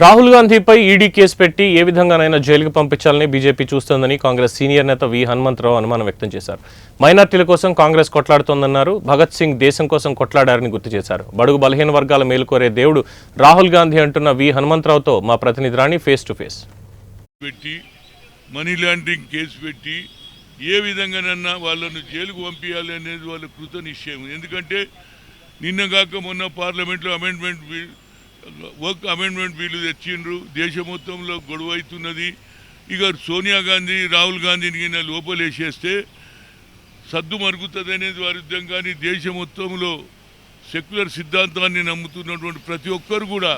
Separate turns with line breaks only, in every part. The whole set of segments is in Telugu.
రాహుల్ గాంధీపై ఈడీ కేసు పెట్టి ఏ విధంగానైనా జైలుకు పంపించాలని బీజేపీ చూస్తోందని కాంగ్రెస్ సీనియర్ నేత వి హనుమంతరావు అనుమానం వ్యక్తం చేశారు. మైనార్టీల కోసం కాంగ్రెస్ కొట్లాడుతోందన్నారు. భగత్ సింగ్ దేశం కోసం కొట్లాడారని గుర్తు చేశారు. బడుగు బలహీన వర్గాల మేలుకోరే దేవుడు రాహుల్ గాంధీ అంటున్న వి హనుమంతరావుతో మా ప్రతినిధి Rani face to face.
Money laundering case పెట్టి ఏ విధంగానన్నా వాళ్ళను జైలుకు పంపించాలి అనేది వాళ్ళ కృత నిశ్చయం. ఎందుకంటే నిన్నగాక మొన్న పార్లమెంట్లో వర్క్ అమెండ్మెంట్ బిల్లు తెచ్చిండ్రు. దేశం మొత్తంలో గొడవ అవుతున్నది. ఇక సోనియా గాంధీ రాహుల్ గాంధీని లోపలేసేస్తే సద్దు మరుగుతుంది అనేది వారి యుద్ధం. కానీ దేశం మొత్తంలో సెక్యులర్ సిద్ధాంతాన్ని నమ్ముతున్నటువంటి ప్రతి ఒక్కరు కూడా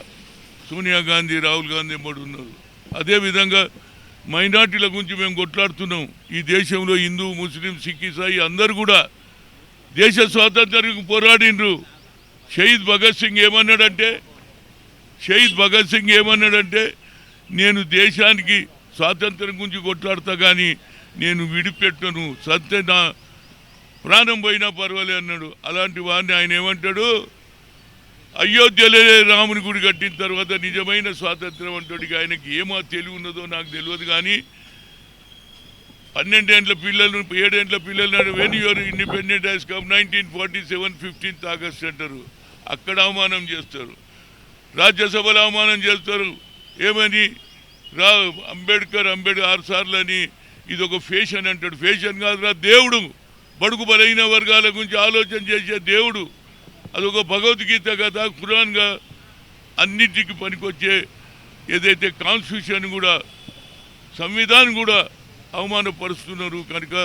సోనియా గాంధీ రాహుల్ గాంధీ ఎంబడి ఉన్నారు. అదేవిధంగా మైనార్టీల గురించి మేము కొట్లాడుతున్నాం. ఈ దేశంలో హిందూ ముస్లిం సిక్ ఇసాయి అందరూ కూడా దేశ స్వాతంత్ర్యానికి పోరాడిండ్రు. షహీద్ భగత్ సింగ్ ఏమన్నాడంటే నేను దేశానికి స్వాతంత్రం గురించి కొట్లాడతా కానీ నేను విడిపెట్టను, సత్య నా ప్రాణం పోయినా పర్వాలే అన్నాడు. అలాంటి వాడిని ఆయన ఏమంటాడు, అయోధ్యలో రాముని గుడి కట్టిన తర్వాత నిజమైన స్వాతంత్రం అంటాడు. ఆయనకి ఏమో తెలివి ఉన్నదో నాకు తెలియదు. కానీ 12 ఏళ్ల పిల్లలు 7 ఏళ్ల పిల్లలు when your independent has come 1947 15th August అంటారు. అక్కడ అవమానం చేస్తారు, రాజ్యసభలో అవమానం చేస్తారు. ఏమని అంబేద్కర్ 6 సార్లు అని ఇది ఒక ఫ్యాషన్ అంటాడు. ఫ్యాషన్ కాదురా, దేవుడు. బడుగు బలైన వర్గాల గురించి ఆలోచన చేసే దేవుడు. అదొక భగవద్గీత కదా, ఖురాన్గా అన్నిటికీ పనికొచ్చే ఏదైతే కాన్స్టిట్యూషన్ కూడా సంవిధానం కూడా అవమానపరుస్తున్నారు. కనుక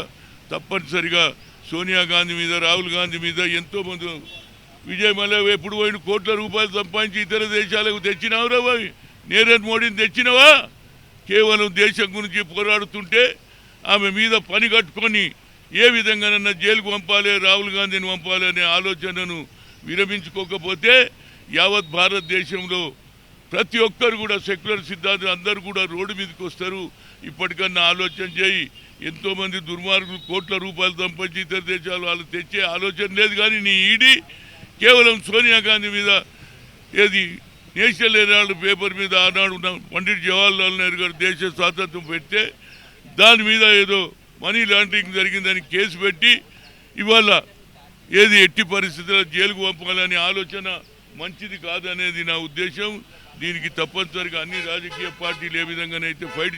తప్పనిసరిగా సోనియా గాంధీ మీద రాహుల్ గాంధీ మీద ఎంతోమంది విజయ్ మల్య ఎప్పుడు పోయిన కోట్ల రూపాయలు సంపాదించి ఇతర దేశాలకు తెచ్చినావురా బావి, నీరజ్ మోడీని తెచ్చినవా? కేవలం దేశం గురించి పోరాడుతుంటే ఆమె మీద పని కట్టుకొని ఏ విధంగానన్నా జైలుకు పంపాలి, రాహుల్ గాంధీని పంపాలి అనే ఆలోచనను విరమించుకోకపోతే యావత్ భారతదేశంలో ప్రతి ఒక్కరు కూడా సెక్యులర్ సిద్ధాంతం అందరూ కూడా రోడ్డు మీదకి వస్తారు. ఇప్పటికన్నా ఆలోచన చేయి. ఎంతోమంది దుర్మార్గులు కోట్ల రూపాయలు సంపాదించి ఇతర దేశాలు వాళ్ళు తెచ్చే ఆలోచన లేదు. కానీ నీ ఈడీ కేవలం సోనియా గాంధీ మీద ఏది నేషనల్ హెరాల్డ్ పేపర్ మీద ఆనాడు పండిట్ జవహర్లాల్ నెహ్రూ గారు దేశ స్వాతంత్రం పెడితే దాని మీద ఏదో మనీ లాండరింగ్ జరిగిందని కేసు పెట్టి ఇవాళ ఏది ఎట్టి పరిస్థితుల్లో జైలుకు పంపాలనే ఆలోచన మంచిది కాదనేది నా ఉద్దేశం. దీనికి తప్పనిసరిగా అన్ని రాజకీయ పార్టీలు ఏ విధంగానైతే ఫైట్